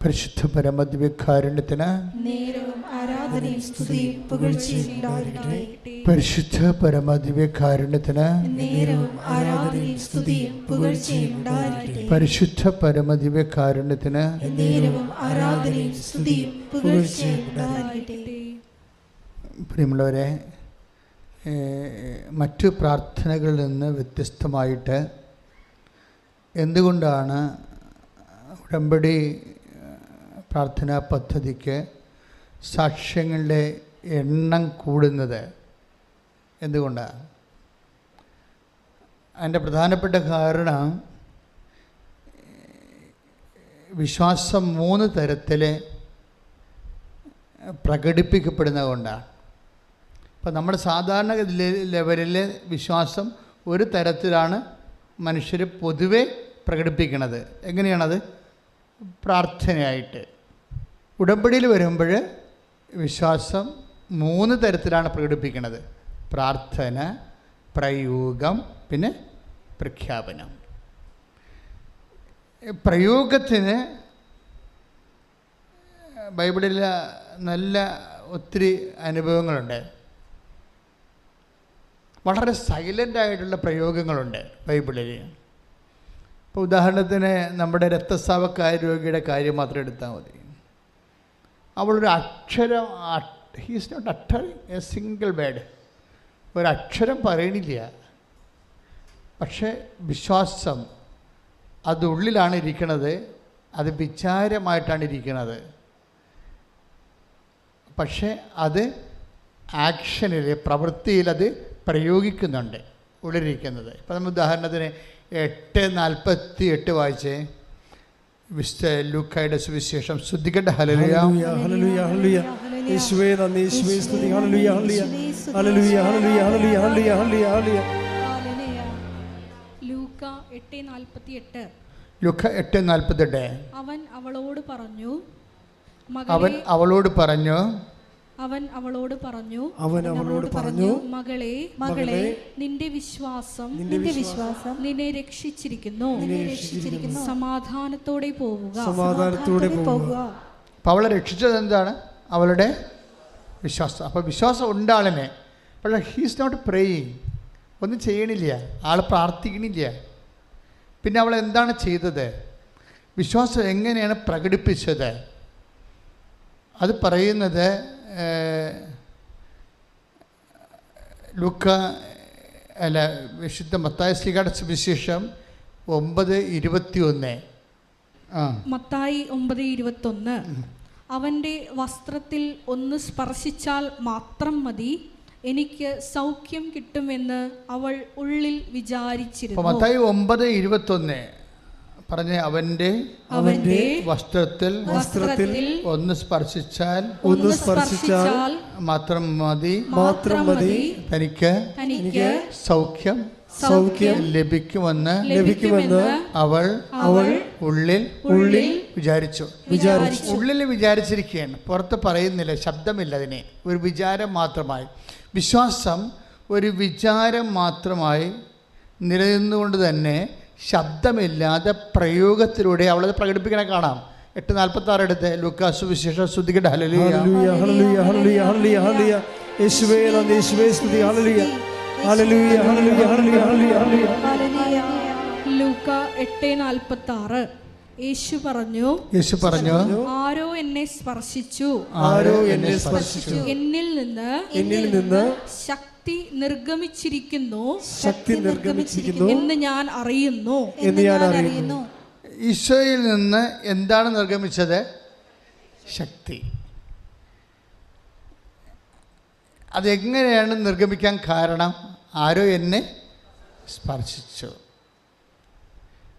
പരിശുദ്ധ പരമദിവ്യകാരുണ്യത്തിന് നേരവും ആരാധനയും സ്തുതിയും പുകഴ്ചയും ഉണ്ടായിരിക്കട്ടെ. പരിശുദ്ധ പരമദിവ്യകാരുണ്യത്തിന് നേരവും ആരാധനയും സ്തുതിയും പുകഴ്ചയും ഉണ്ടായിരിക്കട്ടെ. പരിശുദ്ധ പരമദിവ്യകാരുണ്യത്തിന് നേരവും ആരാധനയും സ്തുതിയും പുകഴ്ചയും ഉണ്ടായിരിക്കട്ടെ. പ്രിയമുള്ളവരെ, മറ്റു പ്രാർത്ഥനകളിൽ നിന്ന് വ്യത്യസ്തമായിട്ട് എന്തുകൊണ്ടാണ് ഉടമ്പടി പ്രാർത്ഥനാ പദ്ധതിക്ക് സാക്ഷ്യങ്ങളുടെ എണ്ണം കൂടുന്നത്? എന്തുകൊണ്ടാണ്? അതിൻ്റെ പ്രധാനപ്പെട്ട കാരണം വിശ്വാസം 3 തരത്തിൽ പ്രകടിപ്പിക്കപ്പെടുന്നത് കൊണ്ടാണ്. ഇപ്പം നമ്മൾ സാധാരണ ലെവലിൽ വിശ്വാസം ഒരു തരത്തിലാണ് മനുഷ്യർ പൊതുവെ പ്രകടിപ്പിക്കുന്നത്. എങ്ങനെയാണത്? പ്രാർത്ഥനയായിട്ട്. ഉടമ്പടിയിൽ വരുമ്പോൾ വിശ്വാസം 3 തരത്തിലാണ് പ്രകടിപ്പിക്കുന്നത്: പ്രാർത്ഥന, പ്രയോഗം, പിന്നെ പ്രഖ്യാപനം. പ്രയോഗത്തിന് ബൈബിളിൽ നല്ല ഒത്തിരി അനുഭവങ്ങളുണ്ട്. വളരെ സൈലൻ്റായിട്ടുള്ള പ്രയോഗങ്ങളുണ്ട് ബൈബിളിൽ. ഇപ്പോൾ ഉദാഹരണത്തിന് നമ്മുടെ രക്തസ്രാവക്കായ രോഗിയുടെ കാര്യം മാത്രം എടുത്താൽ മതി. അവളൊരു അക്ഷരം, he's not uttering a single word, ഒരക്ഷരം പറയണില്ല. പക്ഷേ വിശ്വാസം അത് ഉള്ളിലാണ് ഇരിക്കുന്നത്, അത് വിചാരമായിട്ടാണ് ഇരിക്കുന്നത്. പക്ഷേ അത് ആക്ഷനിൽ, പ്രവൃത്തിയിൽ അത് പ്രയോഗിക്കുന്നുണ്ട്, ഉള്ളിലിരിക്കുന്നത്. ഇപ്പം നമ്മൾ ഉദാഹരണത്തിന് 8:48 വായിച്ചേ. വിശുദ്ധ ലൂക്കായുടെ സുവിശേഷം. ശ്രദ്ധിക്കട്ടെ. ഹല്ലേലൂയ, ഹല്ലേലൂയ, ഹല്ലേലൂയ. യേശുവേ നന്ദി, യേശുവേ സ്തുതി. ഹല്ലേലൂയ, ഹല്ലേലൂയ, ഹല്ലേലൂയ, ഹല്ലേലൂയ, ഹല്ലേലൂയ, ഹല്ലേലൂയ, ഹല്ലേലൂയ. ലൂക്ക 8:48. ലൂക്ക 8:48. അവൻ അവളോട് പറഞ്ഞു മകളെ, നിന്റെ വിശ്വാസം നിന്നെ രക്ഷിച്ചിരിക്കുന്നു. സമാധാനത്തോടെ പോവുക. അപ്പോൾ അവളെ രക്ഷിച്ചത് എന്താണ്? അവളുടെ വിശ്വാസം. അപ്പോൾ വിശ്വാസം ഉണ്ട് ആളിനെ. പക്ഷേ ഹീസ് നോട്ട് പ്രേയിങ്, ഒന്നും ചെയ്യണില്ല, ആൾ പ്രാർത്ഥിക്കണില്ല. പിന്നെ അവൾ എന്താണ് ചെയ്തത്? വിശ്വാസം എങ്ങനെയാണ് പ്രകടിപ്പിച്ചത്? അത് പറയുന്നത് വിശുദ്ധ മത്തായി ശ്ലീഹായുടെ സുവിശേഷം 9:21. മത്തായി 9:21. അവൻ്റെ വസ്ത്രത്തിൽ ഒന്ന് സ്പർശിച്ചാൽ മാത്രം മതി, എനിക്ക് സൗഖ്യം കിട്ടുമെന്ന് അവൾ ഉള്ളിൽ വിചാരിച്ചിരുന്നു. മത്തായി 9:21 പറഞ്ഞ അവൻ്റെ വസ്ത്രത്തിൽ ഒന്ന് സ്പർശിച്ചാൽ മാത്രം മതി തനിക്ക് സൗഖ്യം ലഭിക്കുമെന്ന് അവൾ ഉള്ളിൽ വിചാരിച്ചു. ഉള്ളിൽ വിചാരിച്ചിരിക്കുകയാണ്, പുറത്ത് പറയുന്നില്ല, ശബ്ദമില്ല. അതിനെ ഒരു വിചാരം മാത്രമായി. വിശ്വാസം ഒരു വിചാരം മാത്രമായി നിലനിന്നുകൊണ്ട് തന്നെ ശബ്ദമില്ലാതെ പ്രയോഗത്തിലൂടെ അവളത് പ്രകടിപ്പിക്കണ കാണാം. 8:46 എടുത്ത് ലൂക്കാ സുവിശേഷം. ശ്രദ്ധിക്കട്ടെ. ഹല്ലേലൂയ, ഹല്ലേലൂയ, ഹല്ലേലൂയ, ഹല്ലേലൂയ, ഹല്ലേലൂയ. യേശുവേ നന്ദി, യേശുവേ സ്തുതി. ഹല്ലേലൂയ, ഹല്ലേലൂയ, ഹല്ലേലൂയ, ഹല്ലേലൂയ, ഹല്ലേലൂയ. ലൂക്ക 8:46. യേശു പറഞ്ഞു, ആരോ എന്നെ സ്പർശിച്ചു, എന്നിൽ നിന്ന് ശക്തി നിർഗമിച്ചിരിക്കുന്നു എന്ന് ഞാൻ അറിയുന്നു. ഈശോയിൽ നിന്ന് എന്താണ് നിർഗമിച്ചത്? ശക്തി. അതെങ്ങനെയാണ് നിർഗമിക്കാൻ കാരണം? ആരോ എന്നെ സ്പർശിച്ചു.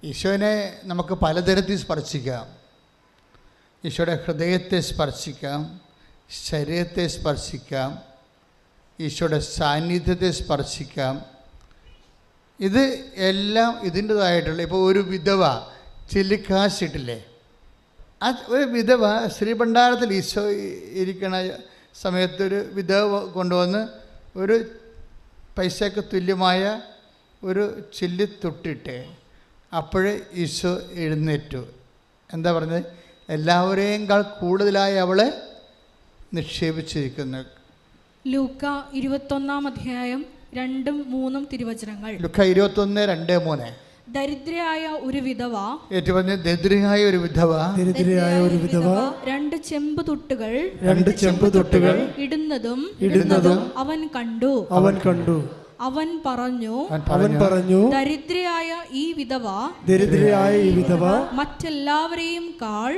ഈശോനെ നമുക്ക് പലതരത്തിൽ സ്പർശിക്കാം. ഈശോയുടെ ഹൃദയത്തെ സ്പർശിക്കാം, ശരീരത്തെ സ്പർശിക്കാം, ഈശോയുടെ സാന്നിധ്യത്തെ സ്പർശിക്കാം. ഇത് എല്ലാം ഇതിൻ്റെതായിട്ടുള്ള. ഇപ്പോൾ ഒരു വിധവ ചില്ലിക്കാശിട്ടില്ലേ, ആ ഒരു വിധവ ശ്രീഭണ്ഡാരത്തിൽ ഈശോ ഇരിക്കണ സമയത്തൊരു വിധവ കൊണ്ടുവന്ന് ഒരു പൈസയ്ക്ക് തുല്യമായ ഒരു ചില്ലി തൊട്ടിട്ട് അപ്പോഴേ ഈശോ എഴുന്നേറ്റു. എന്താ പറഞ്ഞത്? എല്ലാവരെയും കൂടുതലായി അവൾ നിക്ഷേപിച്ചിരിക്കുന്നു. ലൂക്ക 21 2-3 തിരുവചനങ്ങൾ. ലൂക്ക 21:2-3. ദരിദ്രയായ ഒരു വിധവ, ദരിദ്രയായ ഒരു വിധവ, ദരിദ്രയായ ഒരു വിധവ 2 ചെമ്പ് തൊട്ടുകൾ ഇടുന്നതും അവൻ കണ്ടു. അവൻ പറഞ്ഞു, ദരിദ്രയായ ഈ വിധവ മറ്റെല്ലാവരെയും കാൾ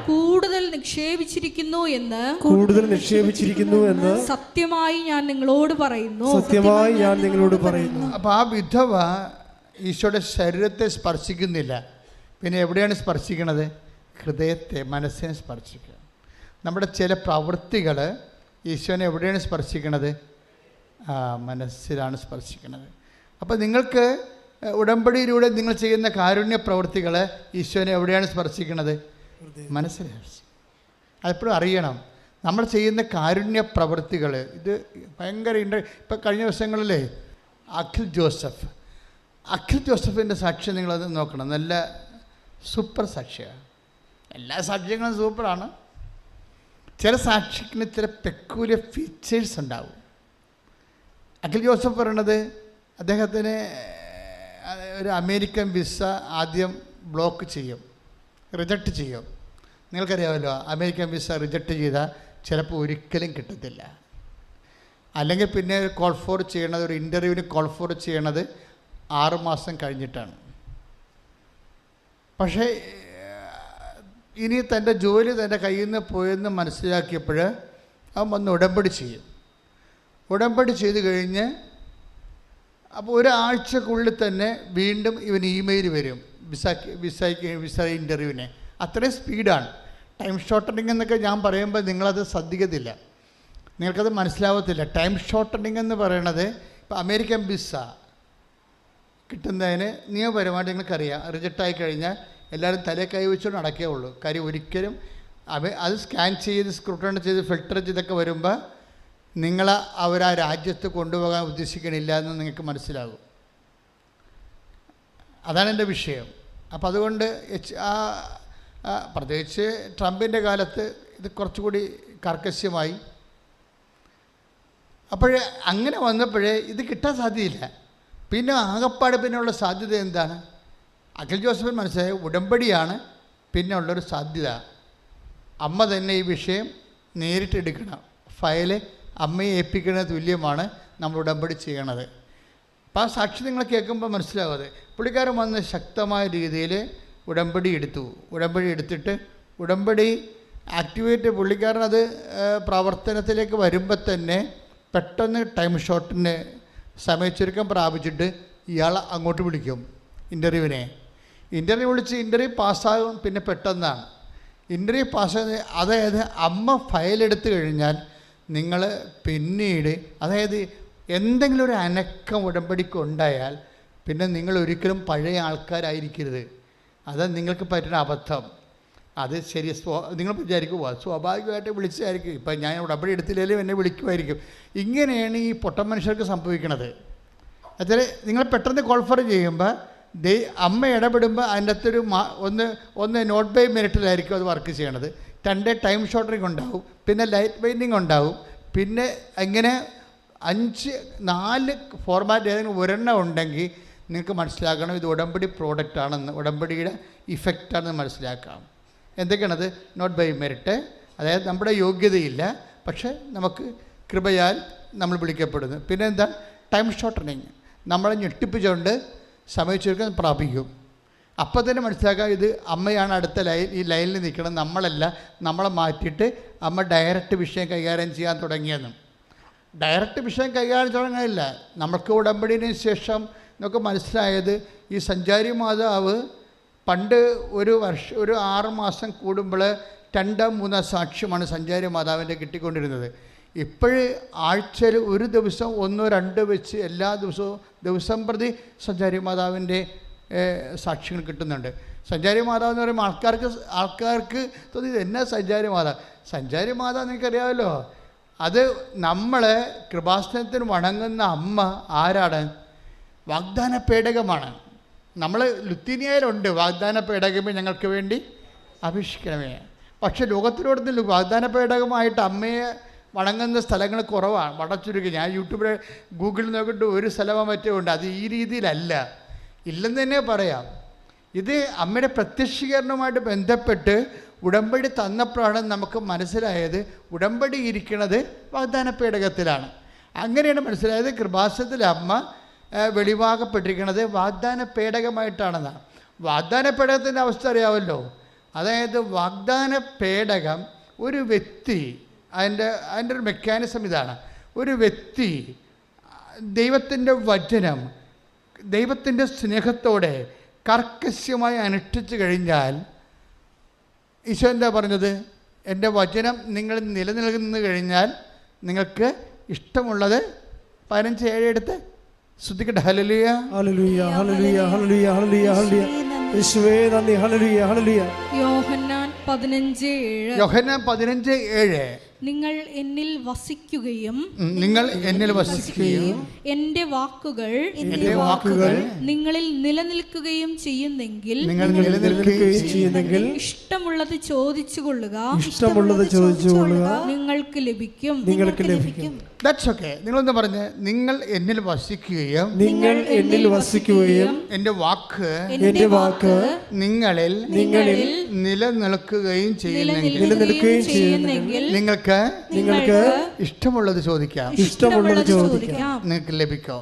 കൂടുതൽ നിക്ഷേപിച്ചിരിക്കുന്നു എന്ന് സത്യമായി ഞാൻ നിങ്ങളോട് പറയുന്നു. അപ്പൊ ആ വിധവ ഈശോയുടെ ശരീരത്തെ സ്പർശിക്കുന്നില്ല, പിന്നെ എവിടെയാണ് സ്പർശിക്കുന്നത്? ഹൃദയത്തെ, മനസ്സിനെ സ്പർശിക്കുക. നമ്മുടെ ചില പ്രവൃത്തികൾ ഈശോനെ എവിടെയാണ് സ്പർശിക്കുന്നത്? മനസ്സിലാണ് സ്പർശിക്കുന്നത്. അപ്പോൾ നിങ്ങൾക്ക് ഉടമ്പടിയിലൂടെ നിങ്ങൾ ചെയ്യുന്ന കാരുണ്യ പ്രവൃത്തികൾ ഈശോനെ എവിടെയാണ് സ്പർശിക്കുന്നത്? മനസ്സിലാണ്. അതെപ്പോഴും അറിയണം. നമ്മൾ ചെയ്യുന്ന കാരുണ്യ പ്രവൃത്തികൾ ഇത് ഭയങ്കര ഇപ്പം കഴിഞ്ഞ ദിവസങ്ങളിലേ അഖിൽ ജോസഫിൻ്റെ സാക്ഷ്യം നിങ്ങളത് നോക്കണം. നല്ല സൂപ്പർ സാക്ഷിയാണ്. എല്ലാ സാക്ഷ്യങ്ങളും സൂപ്പറാണ്. ചില സാക്ഷിക്ക് ചില പെക്കൂലിയർ ഫീച്ചേഴ്സ് ഉണ്ടാവും. അഖിൽ ജോസഫ് പറയണത് അദ്ദേഹത്തിന് ഒരു അമേരിക്കൻ വിസ ആദ്യം ബ്ലോക്ക് ചെയ്യും, റിജക്റ്റ് ചെയ്യും. നിങ്ങൾക്കറിയാമല്ലോ, അമേരിക്കൻ വിസ റിജക്റ്റ് ചെയ്താൽ ചിലപ്പോൾ ഒരിക്കലും കിട്ടത്തില്ല. അല്ലെങ്കിൽ പിന്നെ കോൾ ഫോർ ചെയ്യണത്, ഒരു ഇൻ്റർവ്യൂവിന് കോൾ ഫോർ ചെയ്യണത് 6 മാസം കഴിഞ്ഞിട്ടാണ്. പക്ഷേ ഇനി തൻ്റെ ജോലി തൻ്റെ കയ്യിൽ നിന്ന് പോയെന്ന് മനസ്സിലാക്കിയപ്പോൾ അവൻ വന്ന് ഉടമ്പടി ചെയ്യും. ഉടമ്പടി ചെയ്ത് കഴിഞ്ഞ് അപ്പോൾ ഒരാഴ്ചക്കുള്ളിൽ തന്നെ വീണ്ടും ഇവന് ഇമെയിൽ വരും വിസ ഇൻ്റർവ്യൂവിന്. അത്രയും സ്പീഡാണ്. ടൈം ഷോർട്ടനിങ് എന്നൊക്കെ ഞാൻ പറയുമ്പോൾ നിങ്ങളത് ശ്രദ്ധിക്കത്തില്ല, നിങ്ങൾക്കത് മനസ്സിലാവത്തില്ല. ടൈം ഷോർട്ടനിങ് എന്ന് പറയണത് ഇപ്പോൾ അമേരിക്കൻ വിസ കിട്ടുന്നതിന് നിയമപരമായിട്ട് നിങ്ങൾക്കറിയാം, റിജക്റ്റായി കഴിഞ്ഞാൽ എല്ലാവരും തലേ കൈ വെച്ചുകൊണ്ട് നടക്കേ ഉള്ളൂ. കാര്യം ഒരിക്കലും അത് സ്കാൻ ചെയ്ത് സ്ക്രൂട്ടൺ ചെയ്ത് ഫിൽട്ടർ ചെയ്തൊക്കെ വരുമ്പോൾ നിങ്ങൾ ആ രാജ്യത്ത് കൊണ്ടുപോകാൻ ഉദ്ദേശിക്കണില്ല എന്ന് നിങ്ങൾക്ക് മനസ്സിലാകും. അതാണ് എൻ്റെ വിഷയം. അപ്പോൾ അതുകൊണ്ട് പ്രത്യേകിച്ച് ട്രംപിൻ്റെ കാലത്ത് ഇത് കുറച്ചുകൂടി കർക്കശ്യമായി. അപ്പോഴേ അങ്ങനെ വന്നപ്പോഴേ ഇത് കിട്ടാൻ സാധ്യതയില്ല. പിന്നെ ആകപ്പാട് പിന്നെയുള്ള സാധ്യത എന്താണ്? അഖിൽ ജോസഫിന് മനസ്സിലായ ഉടമ്പടിയാണ് പിന്നെ ഉള്ളൊരു സാധ്യത. അമ്മ തന്നെ ഈ വിഷയം നേരിട്ടെടുക്കണം. ഫയല് അമ്മയെ ഏൽപ്പിക്കുന്നത് തുല്യമാണ് നമ്മൾ ഉടമ്പടി ചെയ്യണത്. അപ്പോൾ ആ സാക്ഷി നിങ്ങൾ കേൾക്കുമ്പോൾ മനസ്സിലാവാതെ പുള്ളിക്കാരൻ വന്ന് ശക്തമായ രീതിയിൽ ഉടമ്പടി എടുത്തിട്ട് ഉടമ്പടി ആക്ടിവേറ്റ് പുള്ളിക്കാരൻ അത് പ്രവർത്തനത്തിലേക്ക് വരുമ്പോൾ തന്നെ പെട്ടെന്ന് ടൈം ഷോട്ടിന് സമയച്ചുരുക്കം പ്രാപിച്ചിട്ട് ഇയാൾ അങ്ങോട്ട് വിളിക്കും ഇൻ്റർവ്യൂവിനെ. ഇൻ്റർവ്യൂ വിളിച്ച് ഇൻ്റർവ്യൂ പാസ്സാകും. പിന്നെ പെട്ടെന്നാണ് ഇൻ്റർവ്യൂ പാസ്സാകുന്നത്. അതായത് അമ്മ ഫയലെടുത്ത് കഴിഞ്ഞാൽ നിങ്ങൾ പിന്നീട്, അതായത് എന്തെങ്കിലും ഒരു അനക്കം ഉടമ്പടിക്ക് ഉണ്ടായാൽ പിന്നെ നിങ്ങൾ ഒരിക്കലും പഴയ ആൾക്കാരായിരിക്കരുത്. അത് നിങ്ങൾക്ക് പറ്റുന്ന അബദ്ധം. അത് ശരി, നിങ്ങൾ വിചാരിക്കുക സ്വാഭാവികമായിട്ട് വിളിച്ചതായിരിക്കും. ഇപ്പം ഞാൻ ഉടമ്പടി എടുത്തില്ലെങ്കിലും എന്നെ വിളിക്കുമായിരിക്കും. ഇങ്ങനെയാണ് ഈ പൊട്ട മനുഷ്യർക്ക് സംഭവിക്കുന്നത്. അതായത് നിങ്ങൾ പെട്ടെന്ന് കോൾഫർ ചെയ്യുമ്പോൾ അമ്മ ഇടപെടുമ്പോൾ അതിൻ്റെ അകത്തൊരു ഒന്ന് നോട്ട് ബൈ മിനിറ്റിലായിരിക്കും അത് വർക്ക് ചെയ്യണത്. 2 ടൈം ഷോർട്ടറിങ് ഉണ്ടാവും, പിന്നെ ലൈറ്റ് ബൈൻഡിങ് ഉണ്ടാവും, പിന്നെ ഇങ്ങനെ 4 ഫോർമാറ്റ് ഏതെങ്കിലും ഒരെണ്ണം ഉണ്ടെങ്കിൽ നിങ്ങൾക്ക് മനസ്സിലാക്കണം ഇത് ഉടമ്പടി പ്രോഡക്റ്റാണെന്ന്, ഉടമ്പടിയുടെ ഇഫക്റ്റാണെന്ന് മനസ്സിലാക്കാം. എന്തൊക്കെയാണത്? നോട്ട് ബൈ മെറിറ്റ്, അതായത് നമ്മുടെ യോഗ്യതയില്ല, പക്ഷേ നമുക്ക് കൃപയാൽ നമ്മൾ വിളിക്കപ്പെടുന്നു. പിന്നെ എന്താ? ടൈം ഷോർട്ടനിങ്, നമ്മളെ ഞെട്ടിപ്പിച്ചുകൊണ്ട് സമയച്ചുരുക്കം പ്രാപിക്കും. അപ്പോൾ തന്നെ മനസ്സിലാക്കാം ഇത് അമ്മയാണ് അടുത്ത ഈ ലൈനിൽ നിൽക്കണം, നമ്മളല്ല. നമ്മളെ മാറ്റിയിട്ട് അമ്മ ഡയറക്റ്റ് വിഷയം കൈകാര്യം ചെയ്യാൻ തുടങ്ങിയെന്നും. ഡയറക്റ്റ് വിഷയം കൈകാര്യം തുടങ്ങിയില്ല. നമുക്ക് ഉടമ്പടിന് ശേഷം നമുക്ക് മനസ്സിലായത് ഈ സഞ്ചാരി മാതാവ് പണ്ട് ഒരു 6 മാസം കൂടുമ്പോൾ 2-3 സാക്ഷ്യമാണ് സഞ്ചാരി മാതാവിൻ്റെ കിട്ടിക്കൊണ്ടിരുന്നത്. ഇപ്പോഴ് ആഴ്ചയിൽ ഒരു ദിവസം 1-2 വെച്ച് എല്ലാ ദിവസം പ്രതി സഞ്ചാരി മാതാവിൻ്റെ സാക്ഷ്യങ്ങൾ കിട്ടുന്നുണ്ട്. സഞ്ചാരി മാതാവ് എന്ന് പറയുമ്പോൾ ആൾക്കാർക്ക് തോന്നി എന്നാ സഞ്ചാരി മാതാവ് നിങ്ങൾക്കറിയാമല്ലോ. അത് നമ്മളെ കൃപാസനത്തിന് വണങ്ങുന്ന അമ്മ ആരാണ്? വാഗ്ദാന പേടകമാണ്. നമ്മൾ ലുത്തീനിയയിലുണ്ട് വാഗ്ദാന പേടകമേ ഞങ്ങൾക്ക് വേണ്ടി അപേക്ഷിക്കണമേ. പക്ഷെ ലോകത്തിലോടത്തിൽ വാഗ്ദാന പേടകമായിട്ട് അമ്മയെ വണങ്ങുന്ന സ്ഥലങ്ങൾ കുറവാണ്. വടച്ചുരുക്കി ഞാൻ യൂട്യൂബിൽ ഗൂഗിളിൽ നോക്കിയിട്ട് ഒരു സ്ഥലമോ മറ്റോ ഉണ്ട്. അത് ഈ രീതിയിലല്ല, ഇല്ലെന്ന് തന്നെ പറയാം. ഇത് അമ്മയുടെ പ്രത്യക്ഷീകരണവുമായിട്ട് ബന്ധപ്പെട്ട് ഉടമ്പടി തന്നപ്പോഴാണ് നമുക്ക് മനസ്സിലായത് ഉടമ്പടി ഇരിക്കുന്നത് വാഗ്ദാന പേടകത്തിലാണ്. അങ്ങനെയാണ് മനസ്സിലായത് കൃപാസനത്തിൽ അമ്മ വെളിവാകപ്പെട്ടിരിക്കുന്നത് വാഗ്ദാന പേടകമായിട്ടാണെന്നാണ്. വാഗ്ദാന പേടകത്തിൻ്റെ അവസ്ഥ അറിയാമല്ലോ. അതായത് വാഗ്ദാന പേടകം ഒരു വ്യക്തി, അതിൻ്റെ ഒരു മെക്കാനിസം ഇതാണ്. ഒരു വ്യക്തി ദൈവത്തിൻ്റെ വചനം ദൈവത്തിൻ്റെ സ്നേഹത്തോടെ കർക്കശ്യമായി അനുഷ്ഠിച്ചു കഴിഞ്ഞാൽ, ഈശോ എന്താ പറഞ്ഞത്? എൻ്റെ വചനം നിങ്ങൾ നിലനിൽക്കുന്നു കഴിഞ്ഞാൽ നിങ്ങൾക്ക് ഇഷ്ടമുള്ളത് 15:7 എടുത്ത് ശ്രദ്ധിക്കട്ടെ. ഹല്ലേലൂയ ഹല്ലേലൂയ ഹല്ലേലൂയ ഹല്ലേലൂയ ഹല്ലേലൂയ ഹല്ലേലൂയ. യേശുവേ നന്ദി. ഹല്ലേലൂയ ഹല്ലേലൂയ. യോഹന്നാൻ 15:7. യോഹന്നാൻ 15:7 നിങ്ങൾ എന്നിൽ വസിക്കുകയും എൻ്റെ വാക്കുകൾ നിങ്ങളിൽ നിലനിൽക്കുകയും ചെയ്യുന്നെങ്കിൽ ഇഷ്ടമുള്ളത് ചോദിച്ചു കൊള്ളുക, നിങ്ങൾക്ക് ലഭിക്കും. That's okay. നിങ്ങളൊന്ന് പറഞ്ഞ്, നിങ്ങൾ എന്നിൽ വസിക്കുകയും എൻ്റെ വാക്ക് നിങ്ങളിൽ നിലനിൽക്കുകയും ചെയ്യുന്നെങ്കിൽ നിങ്ങൾക്ക് ഇഷ്ടമുള്ളത് ചോദിക്കാം, നിങ്ങൾക്ക് ലഭിക്കും.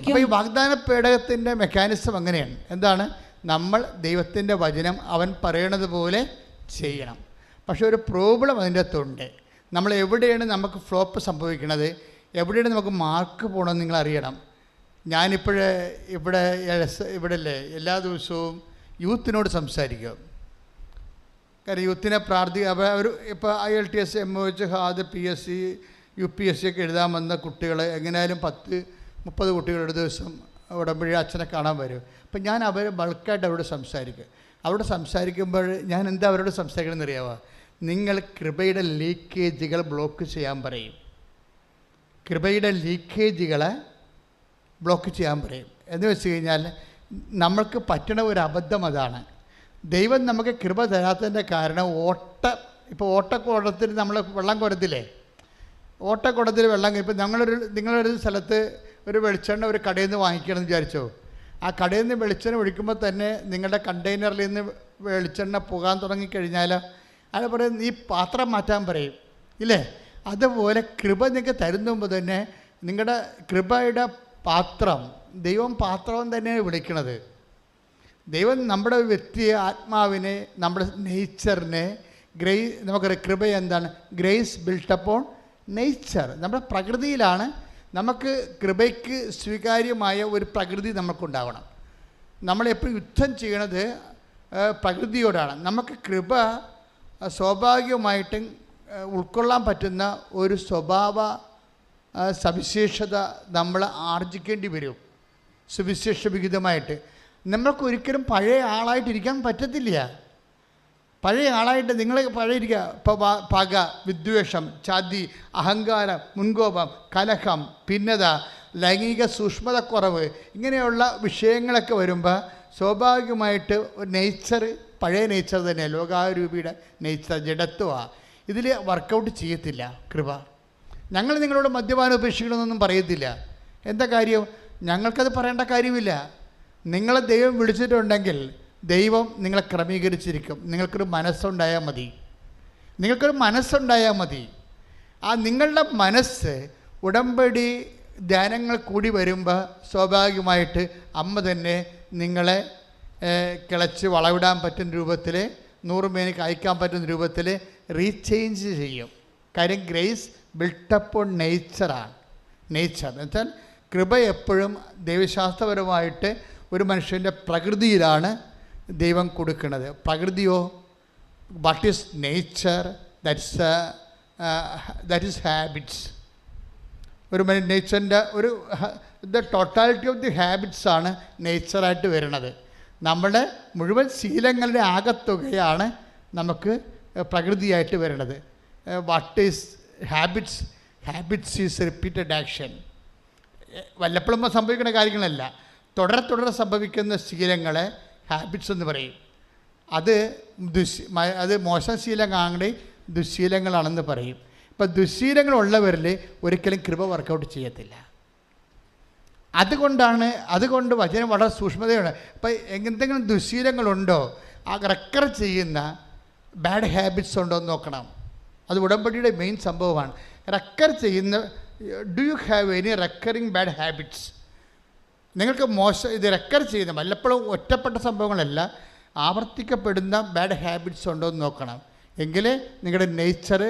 അപ്പോൾ ഈ വാഗ്ദാന പേടകത്തിൻ്റെ മെക്കാനിസം അങ്ങനെയാണ്. എന്താണ്? നമ്മൾ ദൈവത്തിൻ്റെ വചനം അവൻ പറയണത് പോലെ ചെയ്യണം. പക്ഷെ ഒരു പ്രോബ്ലം അതിൻ്റെ അകത്തുണ്ട്. നമ്മൾ എവിടെയാണ് നമുക്ക് ഫ്ലോപ്പ് സംഭവിക്കുന്നത്, എവിടെയാണ് നമുക്ക് മാർക്ക് പോകണമെന്ന് നിങ്ങൾ അറിയണം. ഞാനിപ്പോഴേ ഇവിടെ അല്ലേ എല്ലാ ദിവസവും യൂത്തിനോട് സംസാരിക്കും. കാരണം യൂത്തിനെ അവർ ഇപ്പോൾ IELTS, MOH, HAD, PSC, UPSC ഒക്കെ എഴുതാൻ വന്ന കുട്ടികൾ എങ്ങനെയായാലും 10-30 കുട്ടികൾ ഒരു ദിവസം ഉടമ്പടി അച്ഛനെ കാണാൻ വരും. അപ്പം ഞാൻ ബൾക്കായിട്ട് അവരോട് സംസാരിക്കും. അവരോട് സംസാരിക്കുമ്പോൾ ഞാൻ എന്താ അവരോട് സംസാരിക്കണമെന്ന് അറിയാമോ? നിങ്ങൾ കൃപയുടെ ലീക്കേജുകൾ ബ്ലോക്ക് ചെയ്യാൻ പറയും. കൃപയുടെ ലീക്കേജുകളെ ബ്ലോക്ക് ചെയ്യാൻ പറയും. എന്ന് വെച്ച് കഴിഞ്ഞാൽ നമ്മൾക്ക് പറ്റണ ഒരു അബദ്ധം അതാണ്. ദൈവം നമുക്ക് കൃപ തരാത്തതിൻ്റെ കാരണം ഇപ്പോൾ ഓട്ടക്കുടത്തിൽ നമ്മൾ വെള്ളം കുരത്തില്ലേ, ഓട്ടക്കുടത്തിൽ വെള്ളം ഇപ്പോൾ നിങ്ങളൊരു സ്ഥലത്ത് ഒരു വെളിച്ചെണ്ണ ഒരു കടയിൽ നിന്ന് വാങ്ങിക്കണമെന്ന് വിചാരിച്ചോ. ആ കടയിൽ നിന്ന് വെളിച്ചെണ്ണ ഒഴിക്കുമ്പോൾ തന്നെ നിങ്ങളുടെ കണ്ടെയ്നറിൽ നിന്ന് വെളിച്ചെണ്ണ പോകാൻ തുടങ്ങിക്കഴിഞ്ഞാൽ അത് പറയും നീ പാത്രം മാറ്റാൻ പറയും ഇല്ലേ. അതുപോലെ കൃപ നിങ്ങൾക്ക് തരുന്ന മുമ്പ് തന്നെ നിങ്ങളുടെ കൃപയുടെ പാത്രം, ദൈവം പാത്രം തന്നെയാണ് വിളിക്കുന്നത്. ദൈവം നമ്മുടെ വ്യക്തിയെ, ആത്മാവിനെ, നമ്മുടെ നേച്ചറിനെ നമുക്കറിയാം കൃപ എന്താണ്? Grace built upon nature. നമ്മുടെ പ്രകൃതിയിലാണ്. നമുക്ക് കൃപയ്ക്ക് സ്വീകാര്യമായ ഒരു പ്രകൃതി നമുക്കുണ്ടാവണം. നമ്മളെപ്പോഴും യുദ്ധം ചെയ്യണത് പ്രകൃതിയോടാണ്. നമുക്ക് കൃപ സ്വാഭാവികമായിട്ടും ഉൾക്കൊള്ളാൻ പറ്റുന്ന ഒരു സ്വഭാവ സവിശേഷത നമ്മൾ ആർജിക്കേണ്ടി വരും. സുവിശേഷ വിഹിതമായിട്ട് നമ്മൾക്കൊരിക്കലും പഴയ ആളായിട്ടിരിക്കാൻ പറ്റത്തില്ല. പഴയ ആളായിട്ട് നിങ്ങൾ പഴയ ഇരിക്കുക. ഇപ്പോൾ പക, വിദ്വേഷം, ചതി, അഹങ്കാരം, മുൻകോപം, കലഹം, ഭിന്നത, ലൈംഗിക സൂക്ഷ്മതക്കുറവ്, ഇങ്ങനെയുള്ള വിഷയങ്ങളൊക്കെ വരുമ്പോൾ സ്വാഭാവികമായിട്ട് ഒരു നേച്ചർ, പഴയ നേച്ചർ തന്നെ, ലോകാരൂപിയുടെ നേച്ചർ, ജഡത്വമാണ്. ഇതിൽ വർക്കൗട്ട് ചെയ്യത്തില്ല കൃപ. ഞങ്ങൾ നിങ്ങളോട് മദ്യപാനം ഉപേക്ഷിക്കണമെന്നൊന്നും പറയത്തില്ല. എന്താ കാര്യം? ഞങ്ങൾക്കത് പറയേണ്ട കാര്യമില്ല. നിങ്ങളെ ദൈവം വിളിച്ചിട്ടുണ്ടെങ്കിൽ ദൈവം നിങ്ങളെ ക്രമീകരിച്ചിരിക്കും. നിങ്ങൾക്കൊരു മനസ്സുണ്ടായാൽ മതി. ആ നിങ്ങളുടെ മനസ്സ് ഉടമ്പടി ധ്യാനങ്ങൾ കൂടി വരുമ്പോൾ സ്വാഭാവികമായിട്ട് അമ്മ തന്നെ നിങ്ങളെ കിളച്ച് വളവിടാൻ പറ്റുന്ന രൂപത്തിൽ, 100 മേനിക്ക് അയക്കാൻ പറ്റുന്ന രൂപത്തിൽ റീചേഞ്ച് ചെയ്യും. കാര്യം ഗ്രേസ് ബിൽട്ടപ്പോൺ നേച്ചറാണ്. നേച്ചർ എന്ന് വെച്ചാൽ കൃപ എപ്പോഴും ദൈവശാസ്ത്രപരമായിട്ട് ഒരു മനുഷ്യൻ്റെ പ്രകൃതിയിലാണ് ദൈവം കൊടുക്കുന്നത്. പ്രകൃതിയോ what is nature? That is habits. ഒരു നേച്ചറിൻ്റെ ദ ടോട്ടാലിറ്റി ഓഫ് ദി ഹാബിറ്റ്സാണ് നേച്ചറായിട്ട് വരുന്നത്. നമ്മുടെ മുഴുവൻ ശീലങ്ങളുടെ ആകത്തുകയാണ് നമുക്ക് പ്രകൃതിയായിട്ട് വരുന്നത്. What is habits? Habits is repeated action. വല്ലപ്പോഴും സംഭവിക്കുന്ന കാര്യങ്ങളല്ല, തുടരെ സംഭവിക്കുന്ന ശീലങ്ങളെ ഹാബിറ്റ്സ് എന്ന് പറയും. അത് മോശം ശീലങ്ങളുടെ ദുശ്ശീലങ്ങളാണെന്ന് പറയും. ഇപ്പം ദുശ്ശീലങ്ങളുള്ളവരിൽ ഒരിക്കലും കൃപ വർക്കൗട്ട് ചെയ്യത്തില്ല. അതുകൊണ്ട് വചനം വളരെ സൂക്ഷ്മതയാണ്. അപ്പം എന്തെങ്കിലും ദുശ്ശീലങ്ങളുണ്ടോ, ആ റെക്കർ ചെയ്യുന്ന ബാഡ് ഹാബിറ്റ്സ് ഉണ്ടോ എന്ന് നോക്കണം. അത് ഉടമ്പടിയുടെ മെയിൻ സംഭവമാണ്. റെക്കർ ചെയ്യുന്ന, do you have any recurring bad habits? നിങ്ങൾക്ക് ഇത് റെക്കർ ചെയ്യുന്ന, വല്ലപ്പോഴും ഒറ്റപ്പെട്ട സംഭവങ്ങളല്ല, ആവർത്തിക്കപ്പെടുന്ന ബാഡ് ഹാബിറ്റ്സ് ഉണ്ടോ എന്ന് നോക്കണം. എങ്കിൽ നിങ്ങളുടെ നേച്ചർ,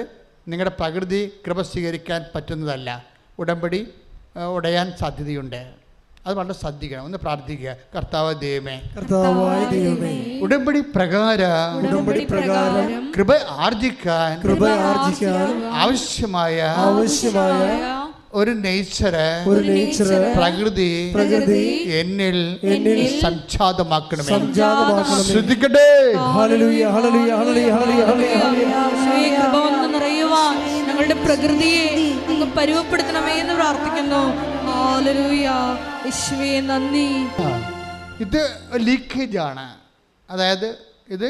നിങ്ങളുടെ പ്രകൃതി കൃപ സ്വീകരിക്കാൻ പറ്റുന്നതല്ല, ഉടമ്പടി ഉടയാൻ സാധ്യതയുണ്ട്. അത് വളരെ ശ്രദ്ധിക്കണം. ഒന്ന് പ്രാർത്ഥിക്കുക. കർത്താവായ ദൈവമേ, ഉടമ്പടി പ്രകാരം കൃപ ആർജിക്കാൻ ആവശ്യമായ ഒരു നേച്ചറ് പ്രകൃതി എന്നിൽ സംജാതമാക്കണമേ. ശ്രദ്ധിക്കട്ടെ. ഞങ്ങളുടെ പ്രകൃതിയെ അങ്ങ് പരുവപ്പെടുത്തണമേ എന്ന് പ്രാർത്ഥിക്കുന്നു. ഹല്ലേലൂയ. യേശുവേ നന്ദി. ഇത് ലീക്കേജാണ്. അതായത് ഇത്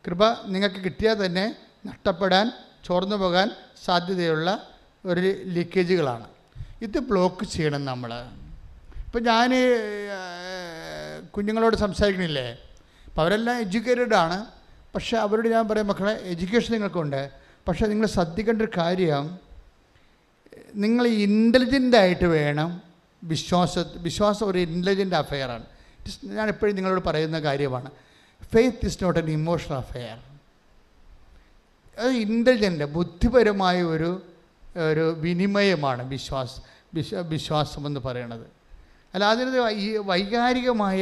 കൃപ നിങ്ങൾക്ക് കിട്ടിയാൽ തന്നെ നഷ്ടപ്പെടാൻ, ചോർന്നു പോകാൻ സാധ്യതയുള്ള ഒരു ലീക്കേജുകളാണ്. ഇത് ബ്ലോക്ക് ചെയ്യണം നമ്മൾ. ഇപ്പം ഞാൻ കുഞ്ഞുങ്ങളോട് സംസാരിക്കണില്ലേ, അപ്പോൾ അവരെല്ലാം എഡ്യൂക്കേറ്റഡ് ആണ്. പക്ഷേ അവരോട് ഞാൻ പറയും, മക്കളെ എഡ്യൂക്കേഷൻ നിങ്ങൾക്കുണ്ട്, പക്ഷേ നിങ്ങൾ ശ്രദ്ധിക്കേണ്ട ഒരു കാര്യം, നിങ്ങൾ ഇൻ്റലിജൻ്റായിട്ട് വേണം വിശ്വാസം ഒരു ഇൻ്റലിജൻ്റ് അഫെയറാണ്. ഞാൻ എപ്പോഴും നിങ്ങളോട് പറയുന്ന കാര്യമാണ്. Faith is not an emotional affair. അത് ഇൻ്റലിജൻ്റ്, ബുദ്ധിപരമായ ഒരു വിനിമയമാണ് വിശ്വാസം എന്ന് പറയുന്നത്. അല്ല, അതിനത് വൈകാരികമായ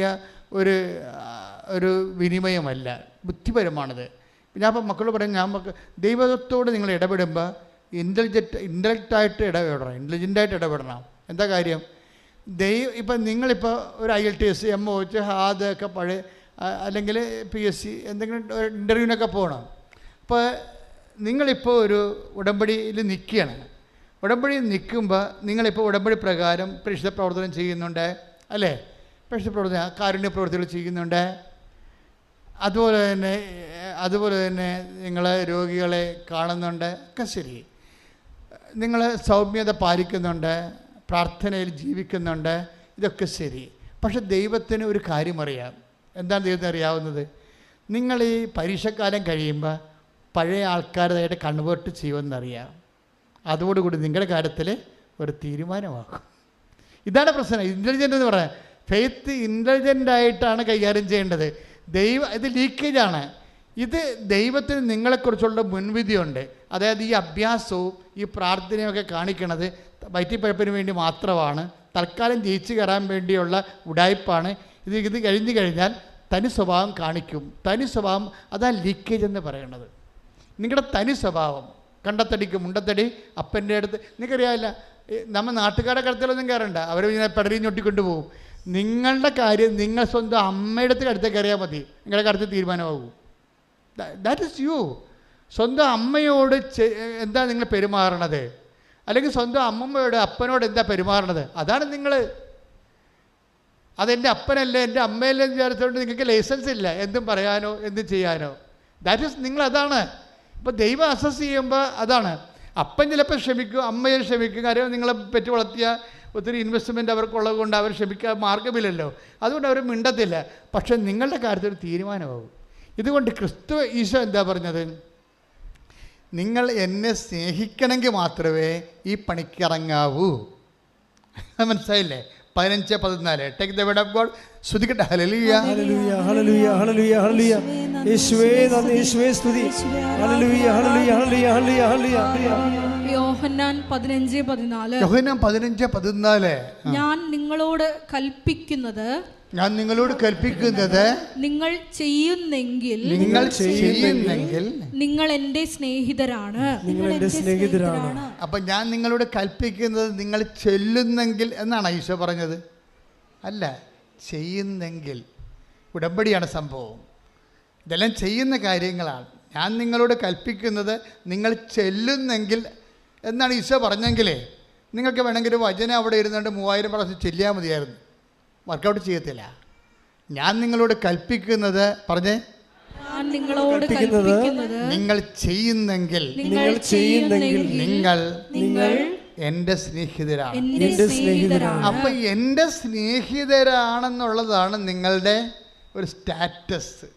ഒരു വിനിമയമല്ല, ബുദ്ധിപരമാണത്. ഞാൻ അപ്പം മക്കളോട് പറയും, ദൈവത്തോട് നിങ്ങൾ ഇടപെടുമ്പോൾ ഇൻ്റലക്റ്റായിട്ട് ഇൻ്റലിജൻ്റായിട്ട് ഇടപെടണം. എന്താ കാര്യം? ഇപ്പം നിങ്ങളിപ്പോൾ ഒരു IELTS, MOH, അതൊക്കെ പഴയ, അല്ലെങ്കിൽ PSC എന്തെങ്കിലും ഇൻ്റർവ്യൂവിനൊക്കെ പോകണം. അപ്പോൾ നിങ്ങളിപ്പോൾ ഒരു ഉടമ്പടിയിൽ നിൽക്കുകയാണ്. ഉടമ്പടിയിൽ നിൽക്കുമ്പോൾ നിങ്ങളിപ്പോൾ ഉടമ്പടി പ്രകാരം പരിശുദ്ധ പ്രവർത്തനം ചെയ്യുന്നുണ്ട്, അല്ലേ? പരിശുദ്ധ പ്രവർത്തനം, കാരുണ്യ പ്രവർത്തികൾ ചെയ്യുന്നുണ്ട്. അതുപോലെ തന്നെ നിങ്ങൾ രോഗികളെ കാണുന്നുണ്ട്, ഒക്കെ ശരി. നിങ്ങൾ സൗമ്യത പാലിക്കുന്നുണ്ട്, പ്രാർത്ഥനയിൽ ജീവിക്കുന്നുണ്ട്, ഇതൊക്കെ ശരി. പക്ഷെ ദൈവത്തിന് ഒരു കാര്യം അറിയാം. എന്താണ് ദൈവത്തിന് അറിയാവുന്നത്? നിങ്ങൾ ഈ പരീക്ഷക്കാലം കഴിയുമ്പോൾ പഴയ ആൾക്കാരുമായിട്ട് കൺവേർട്ട് ചെയ്യുമെന്നറിയാം. അതോടുകൂടി നിങ്ങളുടെ കാര്യത്തിൽ ഒരു തീരുമാനമാകും. ഇതാണ് പ്രശ്നം. ഇൻ്റലിജൻ്റ് എന്ന് പറയാം. ഫെയ്ത്ത് ഇൻ്റലിജൻ്റായിട്ടാണ് കൈകാര്യം ചെയ്യേണ്ടത്. ഇത് ലീക്കേജാണ്. ഇത് ദൈവത്തിന് നിങ്ങളെക്കുറിച്ചുള്ള മുൻവിധിയുണ്ട്. അതായത് ഈ അഭ്യാസവും ഈ പ്രാർത്ഥനയൊക്കെ കാണിക്കുന്നത് വയറ്റിപ്പഴപ്പിന് വേണ്ടി മാത്രമാണ്, തൽക്കാലം ജയിച്ചു കയറാൻ വേണ്ടിയുള്ള ഉടായ്പാണ്. ഇത് കഴിഞ്ഞു കഴിഞ്ഞാൽ തനി സ്വഭാവം കാണിക്കും. തനി സ്വഭാവം, അതാണ് ലീക്കേജ് എന്ന് പറയുന്നത്. നിങ്ങളുടെ തനി സ്വഭാവം, കണ്ടത്തടിക്ക് മുണ്ടത്തടി, അപ്പൻ്റെ അടുത്ത്, നിങ്ങൾക്കറിയാമില്ല, നമ്മൾ നാട്ടുകാരുടെ കടത്തിലൊന്നും കയറണ്ട, അവർ ഇങ്ങനെ പെടലി ഞൊട്ടിക്കൊണ്ട് പോകും. നിങ്ങളുടെ കാര്യം നിങ്ങൾ സ്വന്തം അമ്മയുടെ അടുത്തേക്ക് അറിയാൽ മതി, നിങ്ങളുടെ കാര്യത്തിൽ തീരുമാനമാകും. That is U. സ്വന്തം അമ്മയോട് എന്താ നിങ്ങൾ പെരുമാറണത്, അല്ലെങ്കിൽ സ്വന്തം അമ്മമ്മയോട് അപ്പനോട് എന്താ പെരുമാറണത്, അതാണ് നിങ്ങൾ. അതെൻ്റെ അപ്പനല്ലേ എൻ്റെ അമ്മയല്ലേ എന്ന് വിചാരിച്ചുകൊണ്ട് നിങ്ങൾക്ക് ലൈസൻസ് ഇല്ല എന്തും പറയാനോ എന്തും ചെയ്യാനോ. ദാറ്റ് ഈസ് നിങ്ങൾ. അതാണ് ഇപ്പോൾ ദൈവം അസസ് ചെയ്യുമ്പോൾ അതാണ്. അപ്പൻ ചിലപ്പോൾ ക്ഷമിക്കും, അമ്മയെ ക്ഷമിക്കും. കാര്യം നിങ്ങളെ പെറ്റ് വളർത്തിയ ഒത്തിരി ഇൻവെസ്റ്റ്മെൻറ്റ് അവർക്കുള്ളത് കൊണ്ട് അവർ ക്ഷമിക്കാൻ മാർഗമില്ലല്ലോ, അതുകൊണ്ട് അവർ മിണ്ടത്തില്ല. പക്ഷെ നിങ്ങളുടെ കാര്യത്തിൽ ഒരു തീരുമാനമാകും. ഇതുകൊണ്ട് ഈശോ എന്താ പറഞ്ഞത്? നിങ്ങൾ എന്നെ സ്നേഹിക്കണമെങ്കിൽ മാത്രമേ ഈ പണിക്കിറങ്ങാവൂ. മനസ്സിലായില്ലേ? 15-14 take the word of God. സ്തുതിക്കട്ടെ. ഹല്ലേലൂയ ഹല്ലേലൂയ ഹല്ലേലൂയ ഹല്ലേലൂയ ഹല്ലേലൂയ. യേശുവേ നന്ദി, യേശുവേ സ്തുതി. ഹല്ലേലൂയ ഹല്ലേലൂയ ഹല്ലേലൂയ ഹല്ലേലൂയ ഹല്ലേലൂയ. യോഹന്നാൻ 15:14. യോഹന്നാൻ 15:14. ഞാൻ നിങ്ങളോട് കൽപ്പിക്കുന്നത് നിങ്ങൾ ചെയ്യുന്നെങ്കിൽ നിങ്ങൾ എൻ്റെ സ്നേഹിതരാണ്. അപ്പൊ ഞാൻ നിങ്ങളോട് കൽപ്പിക്കുന്നത് നിങ്ങൾ ചെല്ലുന്നെങ്കിൽ എന്നാണ് ഈശോ പറഞ്ഞത്. അല്ല, ചെയ്യുന്നെങ്കിൽ. ഉടമ്പടിയാണ് സംഭവം. ഇതെല്ലാം ചെയ്യുന്ന കാര്യങ്ങളാണ്. ഞാൻ നിങ്ങളോട് കൽപ്പിക്കുന്നത് നിങ്ങൾ ചെല്ലുന്നെങ്കിൽ എന്നാണ് ഈശോ പറഞ്ഞെങ്കിലേ നിങ്ങൾക്ക് വേണമെങ്കിൽ വചനം അവിടെ ഇരുന്നുകൊണ്ട് 3000 പ്രാവശ്യം ചെല്ലിയാൽ മതിയായിരുന്നു. വർക്കൗട്ട് ചെയ്യത്തില്ല. ഞാൻ നിങ്ങളോട് കൽപ്പിക്കുന്നത് പറഞ്ഞേ ഞാൻ നിങ്ങളോട് കൽപ്പിക്കുന്നത് നിങ്ങൾ ചെയ്യുന്നെങ്കിൽ നിങ്ങൾ എൻ്റെ സ്നേഹിതരാണ്. എന്റെ സ്നേഹിതരാണ്. അപ്പൊ എൻ്റെ സ്നേഹിതരാണെന്നുള്ളതാണ് നിങ്ങളുടെ ഒരു സ്റ്റാറ്റസ്.